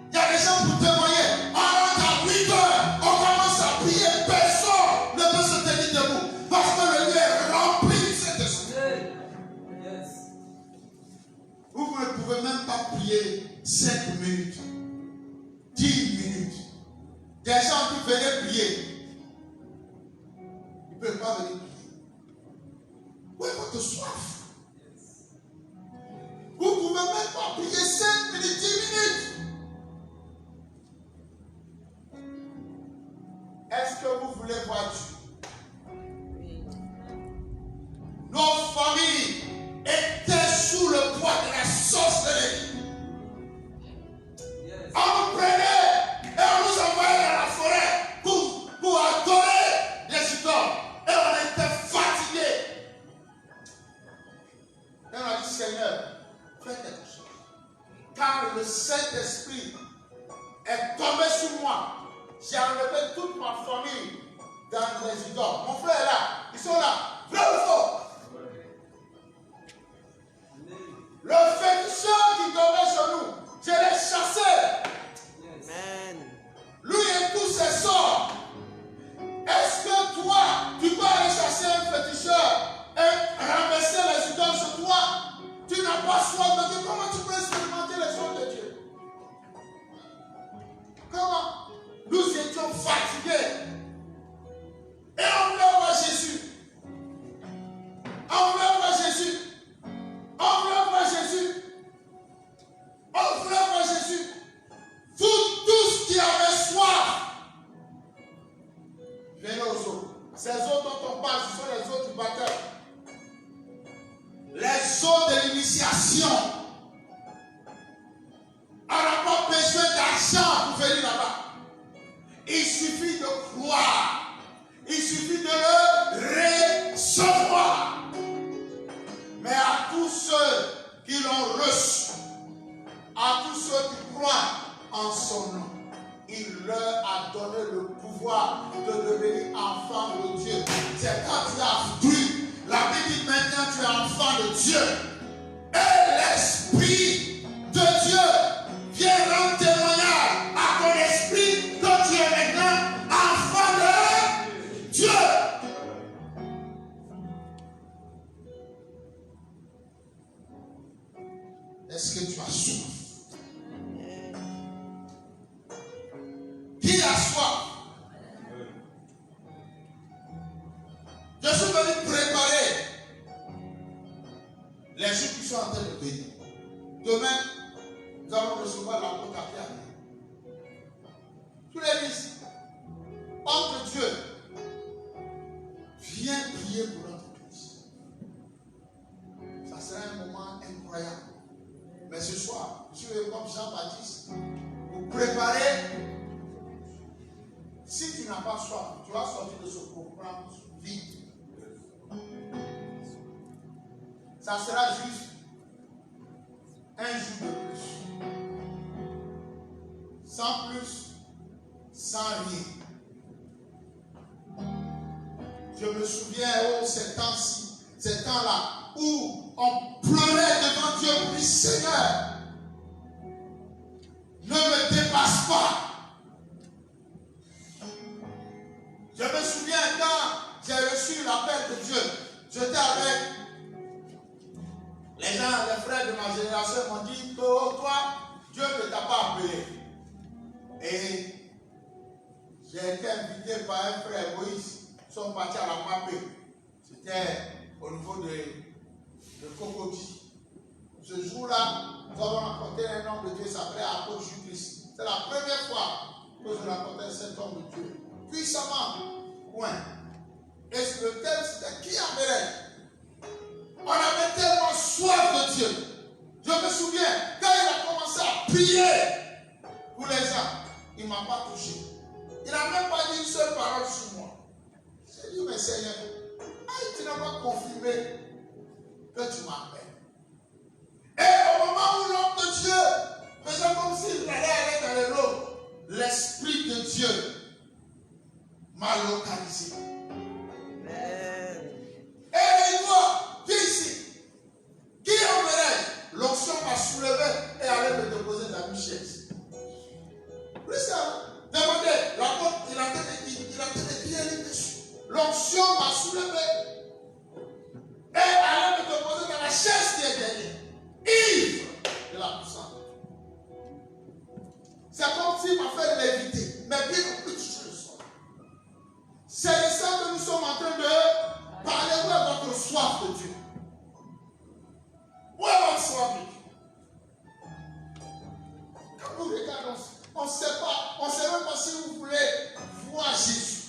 il y a des gens pour témoigner. On rentre à 8h, on commence à prier. Personne ne peut se tenir debout parce que le lieu est rempli de Saint-Esprit. Vous ne pouvez même pas prier 5 minutes, 10 minutes. Des gens qui venaient prier. Ils ne peuvent pas venir prier. Où est votre soif? Vous ne pouvez même pas prier 5 minutes, 10 minutes. Est-ce que vous voulez voir Dieu? Nos familles étaient sous le poids de la sorcellerie. On nous prenait et on nous envoyait dans la forêt pour adorer les idoles. Et on était fatigués. Et on a dit, Seigneur, fais quelque chose. Car le Saint-Esprit est tombé sur moi. J'ai enlevé toute ma famille dans les idoles. Mon frère est là. Ils sont là. Vrai ou faux? Le féticheur qui tombait sur nous, je l'ai chassé. Amen. Lui et tous ses sorts. Est-ce que toi, tu peux aller chasser un féticheur et renverser les idoles sur toi? Tu n'as pas soif de Dieu. Comment tu peux expérimenter les choses de Dieu? Comment? Nous étions fatigués. Et on voulait voir Jésus. On voulait voir Jésus. On voulait voir Jésus. On voulait voir Jésus. Vous tous qui avez soif, venez aux eaux. Ces eaux dont on parle, ce sont les eaux du baptême. Les eaux de l'initiation. On n'a pas besoin d'argent pour venir là-bas. Il suffit de croire. Il suffit de le recevoir. Mais à tous ceux qui l'ont reçu, à tous ceux qui croient en son nom, il leur a donné le pouvoir de devenir enfants de Dieu. C'est quand tu as cru. La Bible dit maintenant tu es enfant de Dieu. Et l'Esprit de Dieu vient rendre témoignage à ton esprit que tu es maintenant enfant de Dieu. Est-ce que tu as soif? Qui a soif? Je suis venu préparer les jours qui sont en train de venir. Demain, nous allons recevoir la côte à pierre. Tous les listes, homme de Dieu, viens prier pour notre Église. Ça sera un moment incroyable. Mais ce soir, je suis comme Jean-Baptiste, vous préparez Si tu n'as pas soif, tu vas sortir de ce programme vite. Ça sera juste un jour de plus. Sans plus, sans rien. Je me souviens, ces temps-ci, ces temps-là, où on pleurait devant Dieu, oui Seigneur, ne me dépasse pas. Je me souviens quand j'ai reçu l'appel de Dieu, j'étais avec les gens, les frères de ma génération m'ont dit, toi, Dieu ne t'a pas appelé. Et j'ai été invité par un frère Moïse, ils sont partis à la Mapé. C'était au niveau de Cocody. Ce jour-là, nous avons rencontré un homme de Dieu qui s'appelait Apôtre Judas. C'est la première fois que je rencontrais cet homme de Dieu. Puissamment, point. Et le thème, c'était qui appelait? On avait tellement soif de Dieu. Je me souviens, quand il a commencé à prier pour les gens, il ne m'a pas touché. Il n'a même pas dit une seule parole sur moi. J'ai dit, mais Seigneur, tu n'as pas confirmé que tu m'appelles. Et au moment où l'homme de Dieu faisait comme s'il allait aller dans les lots, l'Esprit de Dieu m'a localisé. Et il dit, viens ici. Qui enverrait? L'onction m'a soulevé et allait me déposer dans une chaise. Plus ça, demandez, l'apôtre, il a été dessus. L'onction m'a soulevé et allait me déposer dans la chaise qui est derrière. Ivre de la puissance. C'est comme s'il m'a fait l'éviter. Mais bien au plus je le sens. C'est de ça que nous sommes en train de parler. Où est votre soif de Dieu? Où est votre soif de Dieu? Quand vous regardez, on ne sait pas, on ne sait même pas si vous voulez voir Jésus.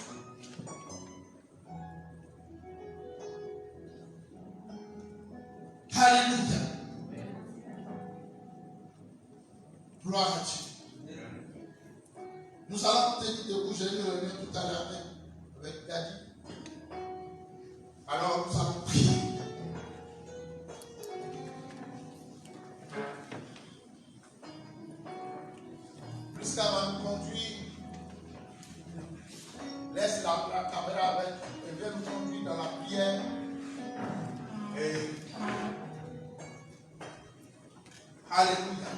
Alléluia. Gloire à Dieu. Nous allons tenir debout. J'ai eu une réunion tout à l'heure avec Daddy. Alors nous allons prier. Jusqu'à nous conduire, laisse la caméra avec et viens nous conduire dans la prière. Et alléluia.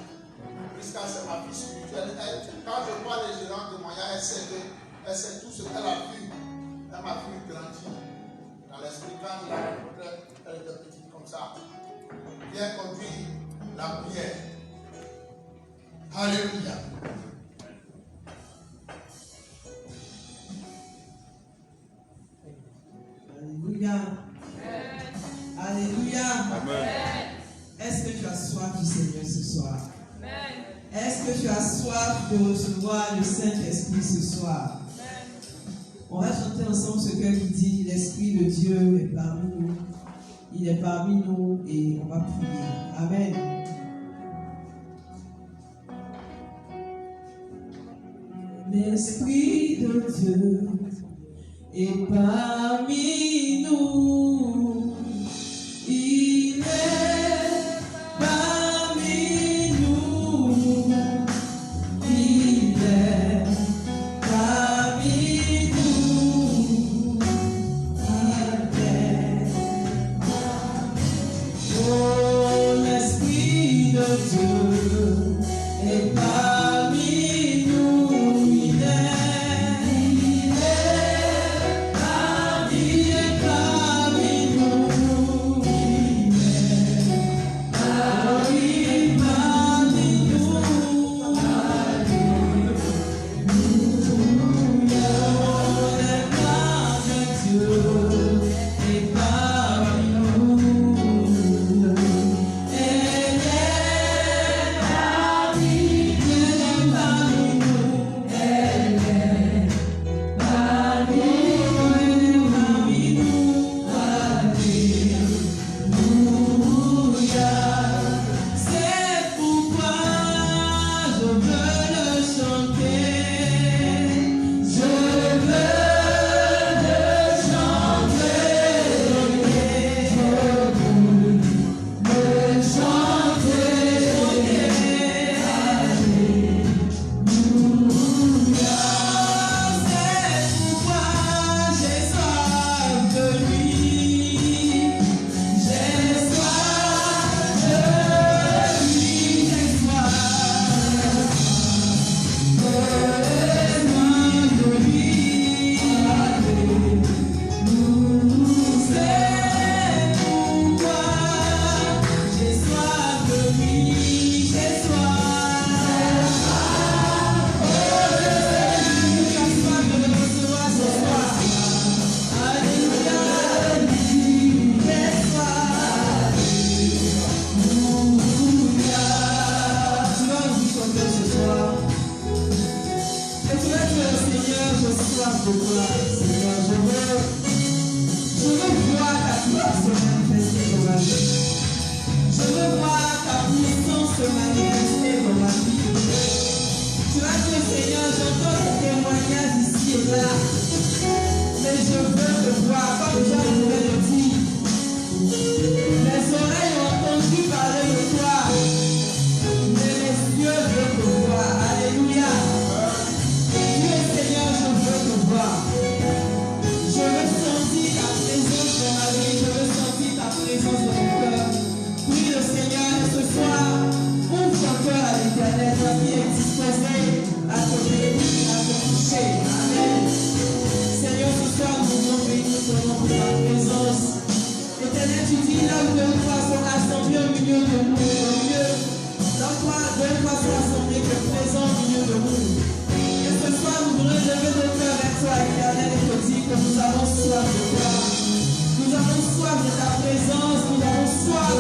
Jusqu'à c'est ma vie spirituelle. Quand je vois les gérants de moyens, elle sait tout ce qu'elle a vu. Elle m'a vu grandir dans l'esprit. Quand je la rencontrais, elle était petite comme ça. Viens conduire la prière. Alléluia. Alléluia. Alléluia. Amen. Est-ce que tu as soif du Seigneur ce soir? Amen. Est-ce que tu as soif de recevoir le Saint-Esprit ce soir? Amen. On va chanter ensemble ce cœur qui dit l'Esprit de Dieu est parmi nous. Il est parmi nous et on va prier. Amen. L'Esprit de Dieu est parmi nous. Il est parmi nous. Il est parmi nous. Il est oh, l'Esprit de Dieu est parmi nous. Il est parmi nous. de toi, Seigneur. Je veux voir ta gloire se manifester dans ma vie. Je veux voir ta puissance se manifester dans ma vie. Tu vas dire, Seigneur, j'entends des témoignages ici et là. Mais je veux te voir, comme Jean pouvait le dire. Mes oreilles ont entendu parler de toi. Mais mes yeux veulent te voir. Alléluia. Dieu Seigneur, je veux te voir. Je veux sentir ta présence dans ma vie. Je veux sentir ta présence dans mon cœur. Prie le Seigneur ce soir. Ouvre ton cœur à l'Éternel. Ta vie est disposée à te bénir, à te toucher. Amen. Seigneur, ce soir, nous voulons bénir ton nom pour ta présence. Éternel, tu dis là où deux ou trois sont assemblés au milieu de nous. Au milieu, là où deux ou trois sont assemblés, que présent au milieu de nous. Et ce soir, nous voulons lever nos cœurs vers toi, Éternel, et te dire que nous avons soif de toi. Nous avons soif de ta présence. Nous avons soif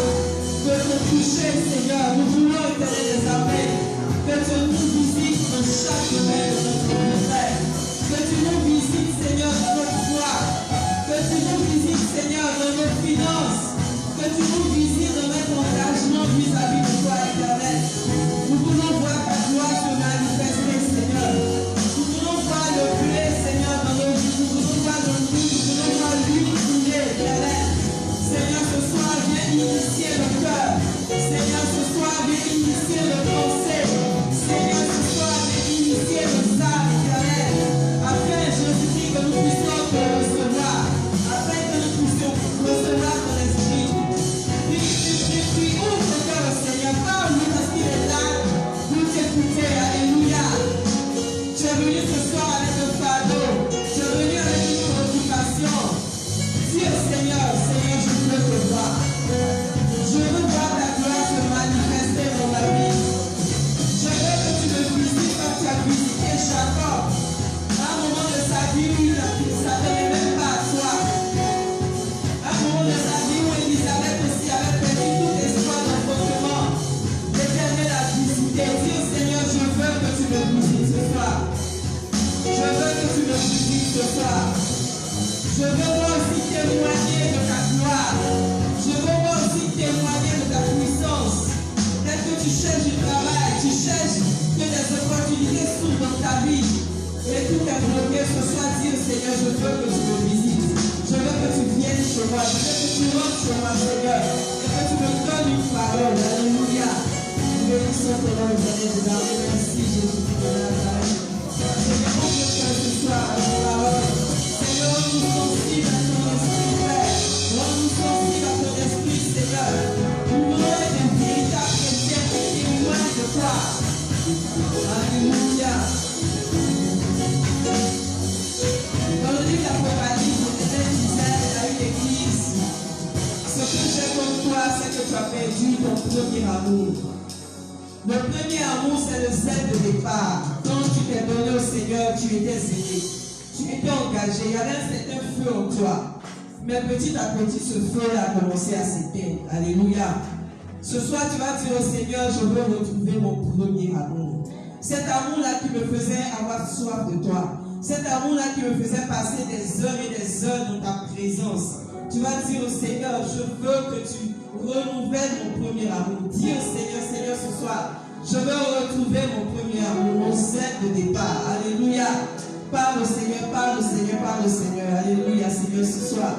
de te toucher, Seigneur. Nous voulons, Éternel, des appels. Que tu nous visites dans chaque domaine de notre vie. Que tu nous visites, Seigneur, dans notre foi. Que tu nous visites, Seigneur, dans nos finances. Que tu nous visites dans notre engagement vis-à-vis de toi, Éternel. Nous voulons voir ta gloire se manifester, Seigneur. Nous voulons voir le blé, Seigneur, dans nos vies. Nous voulons voir le nous. Nous voulons voir l'huile couler, Éternel. Seigneur, ce soir, viens initier le cœur. Seigneur, ce soir, viens initier le pensée. Seigneur, ce soir, viens initier le sang, Éternel. Afin, je prie que nous puissions te recevoir. Afin que nous puissions recevoir ton esprit. Puis, ouvre le cœur, Seigneur. Parle-nous parce qu'il est là pour t'écouter. Alléluia. Tu es venu ce soir avec un fardeau. Tu es venu avec une préoccupation. Dieu, Seigneur, Seigneur, je veux te voir. Je veux voir ta gloire se manifester dans ma vie. Je veux que tu me visites comme tu as visité Jacob. À un moment de sa vie où il ne s'attendait même pas à toi. À un moment de sa vie où Élisabeth aussi avait perdu tout espoir d'enfantement. L'Éternel a visité. Dieu, Seigneur, je veux que tu me visites ce soir. Je veux que tu me visites ce soir. Je veux voir aussi témoigner de ta gloire. Je veux voir aussi témoigner de ta puissance. Peut-être que tu cherches du travail, tu cherches que des opportunités s'ouvrent dans ta vie. Et tout est bloqué ce soir, Dieu Seigneur, je veux que tu me visites. Je veux que tu viennes chez moi. Je veux que tu rentres chez moi, Seigneur. Et que tu me donnes une parole. Alléluia. Nous bénissons ton nom, Éternel de l'armée. Merci, Jésus de Nazareth. Seigneur, ouvre le cœur ce soir à ta parole. Seigneur, rends-nous sensibles à ton esprit, Père. Rends-nous sensibles à ton esprit, Seigneur. Nous voulons être un véritable chrétien qui témoigne de toi. Alléluia. Dans le livre d'Apocalypse, l'Éternel disait à une église, ce que j'ai contre toi, c'est que tu as perdu ton premier amour. Le premier amour, c'est le zèle de départ. Quand tu t'es donné au Seigneur, tu étais zélé. Tu étais engagé. Il y avait un certain feu en toi. Mais petit à petit, ce feu a commencé à s'éteindre. Alléluia. Ce soir, tu vas dire au Seigneur, je veux retrouver mon premier amour. Cet amour-là qui me faisait avoir soif de toi. Cet amour-là qui me faisait passer des heures et des heures dans ta présence. Tu vas dire au Seigneur, je veux que tu renouvelles mon premier amour. Dis au Seigneur, Seigneur, ce soir, je veux retrouver mon premier amour, mon zèle de départ. Alléluia. Parle au Seigneur, parle au Seigneur, parle au Seigneur. Alléluia, Seigneur, ce soir.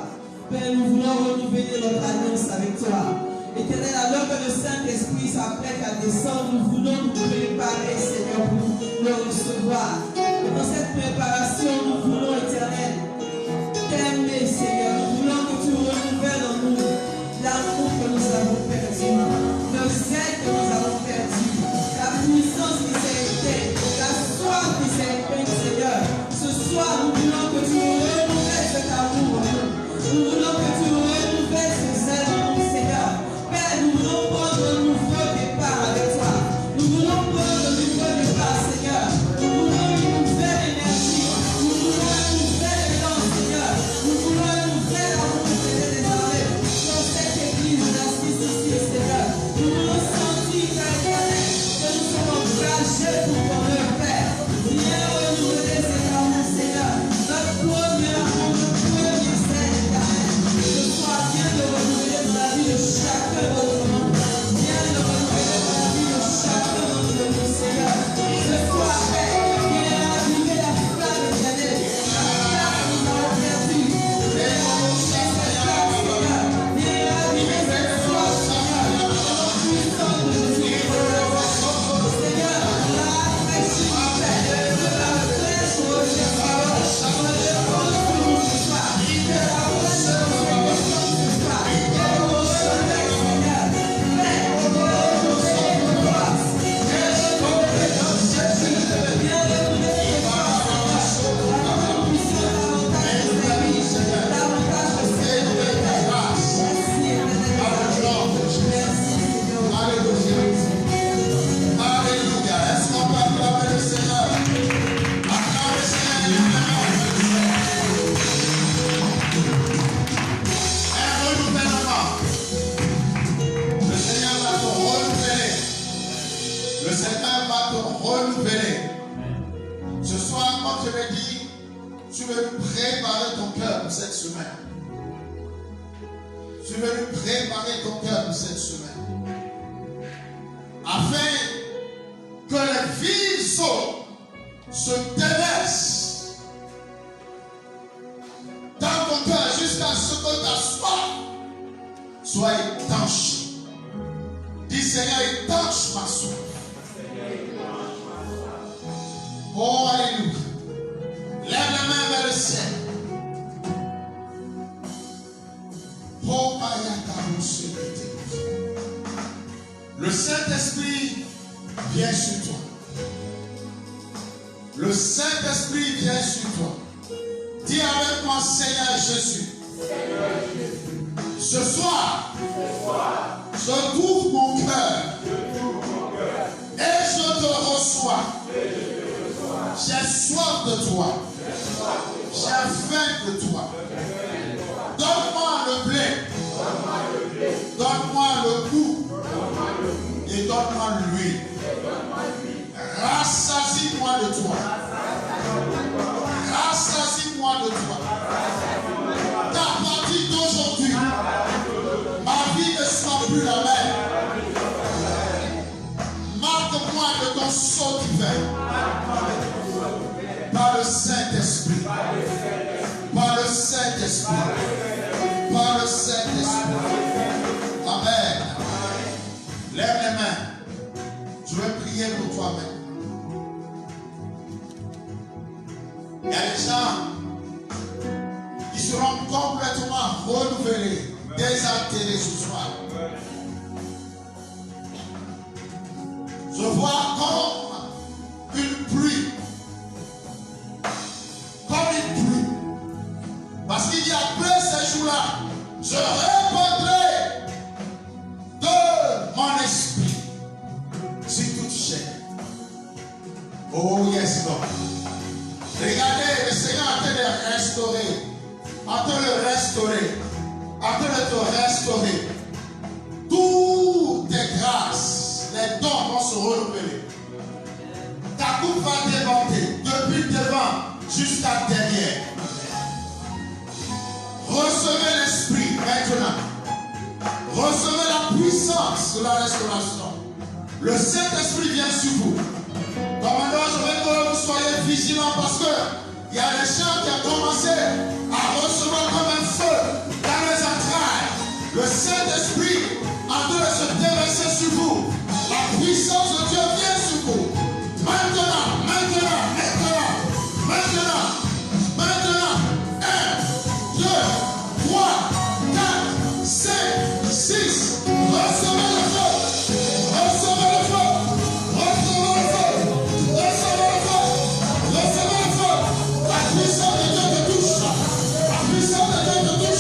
Père, nous voulons renouveler notre alliance avec toi. Éternel, alors que le Saint-Esprit s'apprête à descendre, nous voulons nous préparer, Seigneur, pour le recevoir. Et dans cette préparation, nous voulons, Éternel, t'aimer, Seigneur. Nous voulons que tu renouvelles en nous l'amour que nous avons perdu, le zèle que nous avons perdu, la puissance qui s'est éteinte, la soif qui s'est éteinte, Seigneur. Ce soir, nous voulons que tu renouvelles cet amour en nous. Nous voulons que tu renouvelles ce zèle en nous, Seigneur. Père, nous voulons prendre un nouveau départ avec toi. Nous voulons prendre un nouveau départ, Seigneur. Nous voulons une nouvelle énergie. Nous voulons un nouvel élan, Seigneur. Nous voulons un nouvel amour, Seigneur, des armées. Dans cette église, assise ici, Seigneur. Nous voulons sentir, Éternel, que nous sommes engagés pour ton œuvre, Père. Viens renouveler cet amour, Seigneur. Notre Le Seigneur va te renouveler. Ce soir, comme je l'ai dit, tu veux préparer ton cœur pour cette semaine. Tu veux préparer ton cœur pour cette semaine. Afin que les vives eaux se déversent dans ton cœur jusqu'à ce que ta soif soit étanche. Dis Seigneur, étanche ma soif. Oh, alléluia. Lève la main vers le ciel. Oh, le Saint-Esprit vient sur toi. Le Saint-Esprit vient sur toi. Dis avec moi, Seigneur Jésus. Ce soir, je t'ouvre mon cœur et je te reçois. J'ai soif de toi. J'ai faim de toi. Donne-moi le blé. Donne-moi le goût. Et donne-moi l'huile. Rassasie-moi de toi. Rassasie-moi de toi. Qu'à partir d'aujourd'hui, ma vie ne sera plus la même. Marque-moi de ton sceau divin. Par le Saint-Esprit. Par le Saint-Esprit. Par le Saint-Esprit. Amen. Lève les mains. Je vais prier pour toi maintenant. Il y a des gens qui seront complètement renouvelés, désaltérés ce soir. Je vois comme une pluie. Comme une pluie. Parce qu'il y a après ces jours-là, je répondrai de mon esprit sur toute chair. Oh yes, Lord. Regardez, le Seigneur est en train de restaurer, en train de restaurer, en train de te restaurer. Toutes tes grâces, les dons vont se renouveler. Ta coupe va déborder depuis devant jusqu'à derrière. Recevez l'esprit maintenant. Recevez la puissance de la restauration. Le Saint-Esprit vient sur vous. Commandant, je veux que vous soyez vigilants parce que il y a des gens qui ont commencé à recevoir comme un feu dans les entrailles. Le Saint-Esprit en train de se déverser sur vous. La puissance de Dieu vient sur vous. Maintenant, maintenant, maintenant, maintenant, maintenant. 1, 2, 3, 4, 5, 6. Recevez le feu. Recevez le feu. Recevez le feu. Recevez le feu. Recevez le feu. La puissance de Dieu te touche. La puissance de Dieu te touche.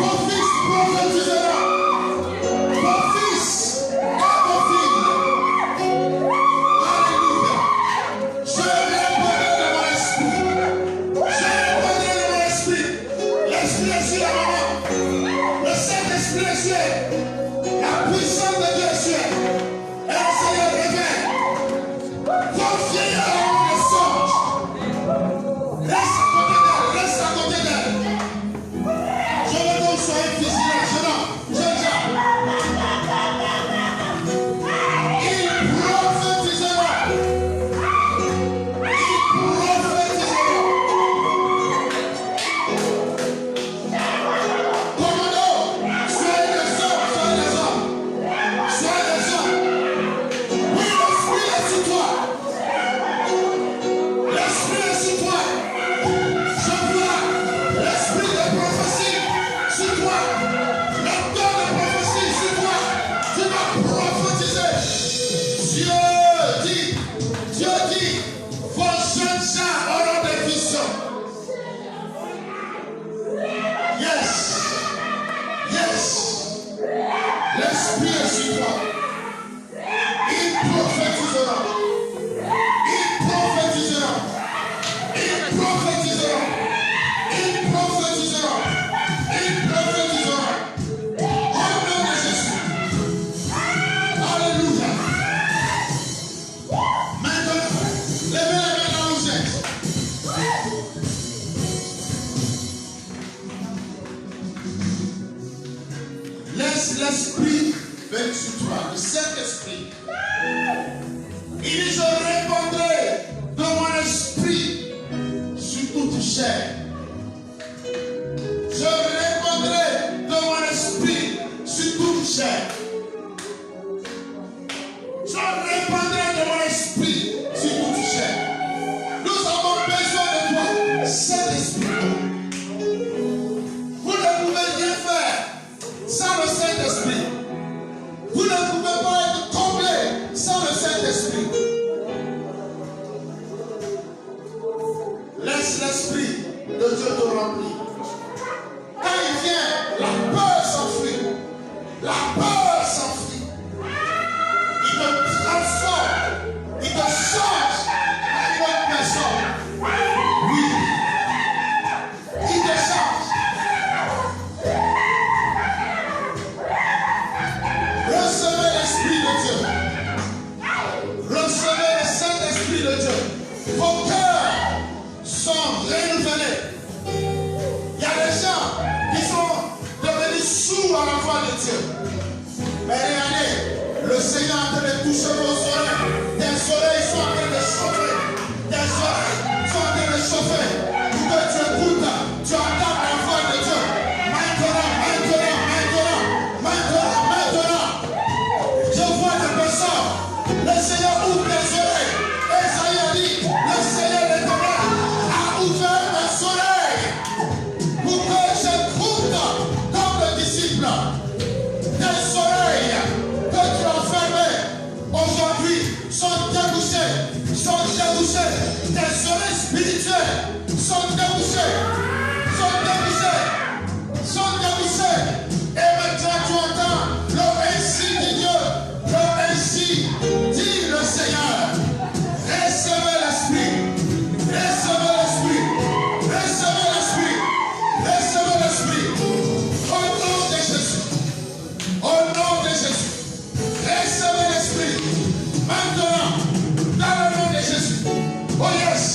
Ton fils prophétisera. Ton fils et ton fille. Alléluia. Je répondrai de mon esprit. Je répondrai de mon esprit. L'esprit est sur la maman. Le Saint-Esprit est sur. La puissance de Dieu est sur. Et le Seigneur révèle. Confiez à l'homme des songes. Reste à côté d'elle. Je veux que vous soyez vigilants. Je dis. Il prophétisera. Commando, soyez des hommes. Soyez des hommes. Oui, l'esprit est sur toi. L'esprit est sur toi. Je vois l'esprit de prophétie sur toi. Le don de prophétie sur toi. Tu vas prophétiser. Dieu dit, vos jeunes gens auront des visions. Yes. L'esprit est sur toi. Il prophétisera. Il prophétisera. Il prophétisera. Il prophétisera. Il prophétisera. Au nom de Jésus. Alléluia. Maintenant, levez les mains là où vous êtes. Laisse l'esprit venir sur toi, le Saint-Esprit. Il dit, je répondrai de mon esprit sur toute chair. Je répondrai de mon esprit sur toute chair. Je répondrai de mon esprit sur toute chair. Nous avons besoin de toi, Saint-Esprit. Vous ne pouvez rien faire sans le Saint-Esprit. Vous ne pouvez pas être comblé sans le Saint-Esprit. Laisse l'Esprit de Dieu te remplir. Quand il vient, la peur s'enfuit. La peur s'enfuit. Il te transforme. Il te change à une autre personne. Oui. Il te change. Recevez l'Esprit de Dieu. Recevez le Saint-Esprit de Dieu. Vos cœurs sont renouvelés. Il y a des gens qui sont devenus sourds à la voix de Dieu. Mais regardez, le Seigneur est en train de toucher vos oreilles. Tes oreilles sont en train de chauffer. Tes oreilles sont en train de chauffer. Pour que tu écoutes, tu entends la voix de Dieu. Maintenant. Je vois des personnes. Le Seigneur ouvre tes oreilles. Esaïe a dit, le Seigneur l'Éternel a ouvert mes oreilles pour que j'écoute comme le disciple. Tes oreilles que tu as fermées aujourd'hui sont débouchées. Tes oreilles spirituelles sont débouchées. Et maintenant tu entends le ainsi dit Dieu. Le ainsi dit le Seigneur. Recevez l'Esprit. Recevez l'Esprit. Recevez l'Esprit. Recevez l'Esprit. Au nom de Jésus. Au nom de Jésus. Recevez l'Esprit. Maintenant, dans le nom de Jésus. Oh yes.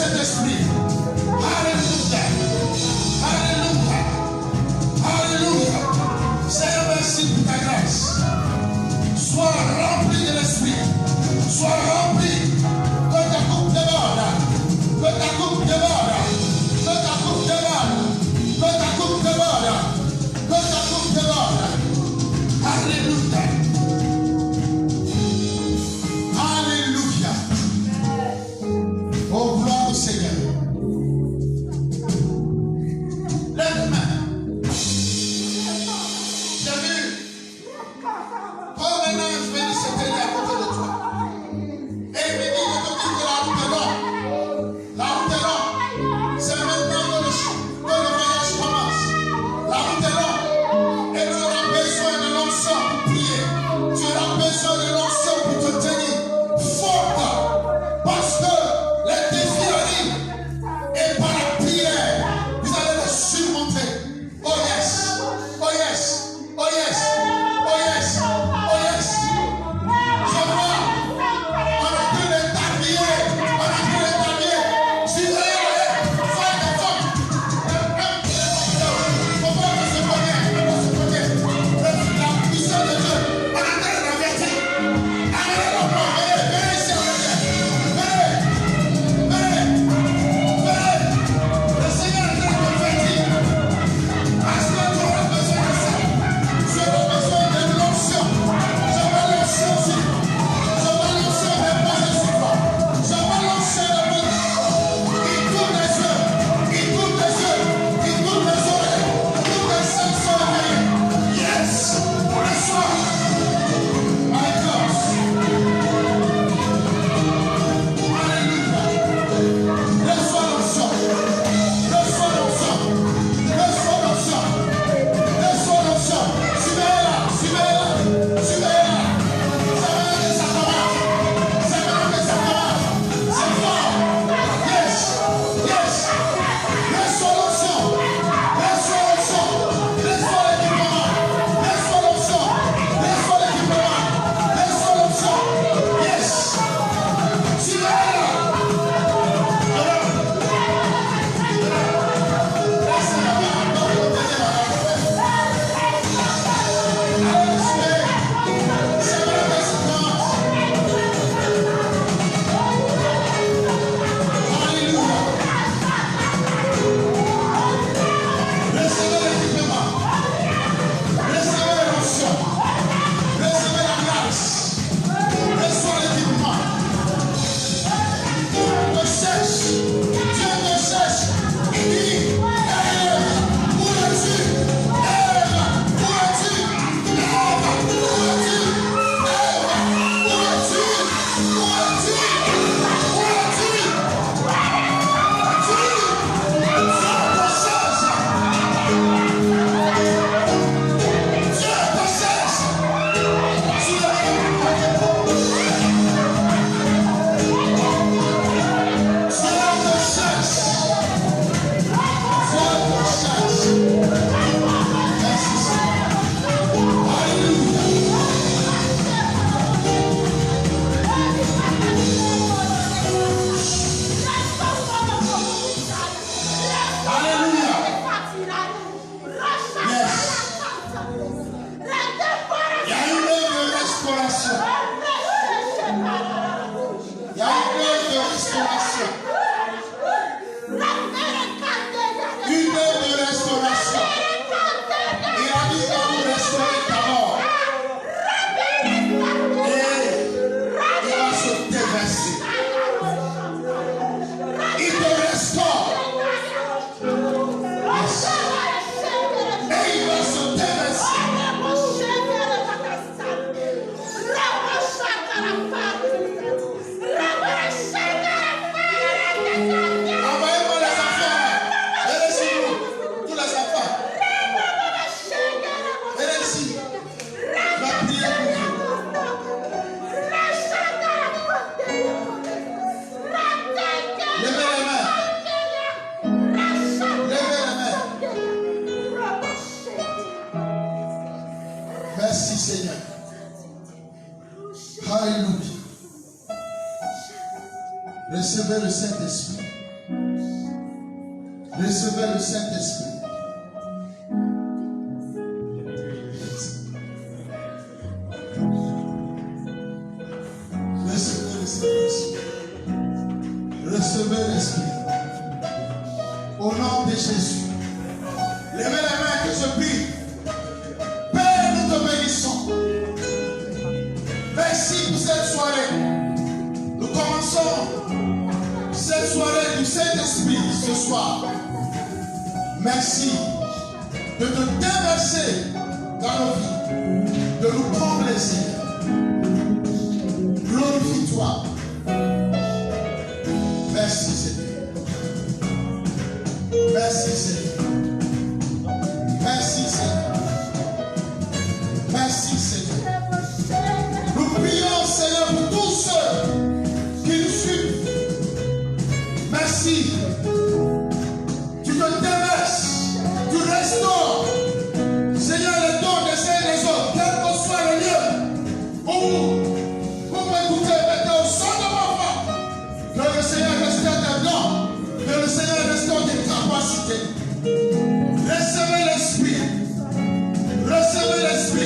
Saint-Esprit. Alléluia. Alléluia. Alléluia. Seigneur, merci pour ta grâce. Sois rempli de l'Esprit. Sois rempli. Que ta coupe déborde. Que ta coupe déborde. Que ta coupe déborde. Que ta coupe déborde. Que ta coupe déborde. Alléluia. Alléluia. Oh, gloire au Seigneur. Lève les mains. J'ai vu. Comme un ange venu se tenir à côté de toi. Et il me dit, je te dis que la route est longue. La route est longue. C'est maintenant que le voyage commence. La route est longue. Et tu auras besoin de l'onction pour prier. Tu auras besoin de l'onction pour te tenir forte. Parce que les défis arrivent. Et par la prière, vous allez les surmonter. Oh yes. Oh yes. Oh yes. Oh yes. Oh yes. Je vois. On a pris les tabliers. On a pris les tabliers. Si vous allez, faites des fautes. Faut voir que c'est pas bien. La puissance de Dieu. On a train de l'avertir. Amenez l'enfant. Venez ici avec elle. Venez. Le Seigneur est en train de l'avertir. Parce que tu auras besoin de ça. Tu auras besoin de l'onction. Je vais l'onction sur toi. Je vais l'onction déposer sur toi. Je vais l'onction déposer. Il tourne les yeux. Il tourne les yeux. Il tourne les oreilles. Toutes les sens sont éveillés. Yes. Reçois. My God. Alléluia. Reçois l'onction. Reçois l'onction. Reçois l'onction. Reçois l'onction. Suivez-la. Suivez-la. Suivez-la. C'est vrai que ça commence. C'est vrai que ça commence. C'est fort. Yes. Yes. Reçois l'onction. Reçois l'onction. Reçois l'équipement. Reçois l'onction. Reçois l'équipement. Reçois l'onction. Yes. Suivez-la. Merci Seigneur. Alléluia. Recevez le Saint-Esprit. Recevez le Saint-Esprit. Recevez le Saint-Esprit. Recevez l'Esprit. Au nom de Jésus. Levez les mains que je prie. Père, nous te bénissons. Merci pour cette soirée. Nous commençons cette soirée du Saint-Esprit ce soir. Merci de te déverser dans nos vies, de nous prendre plaisir. Glorifie-toi. Merci Seigneur. Merci Seigneur. Merci Seigneur. Merci Seigneur. Nous prions Seigneur pour tous ceux qui nous suivent. Merci. Tu te déverses, tu restaures. Seigneur, les dons des uns et des autres, quel que soit le lieu où vous écoutez, mettez au son de ma voix. Que le Seigneur restaure tes dons, que le Seigneur restaure tes capacités. Recevez l'Esprit. Recevez l'Esprit.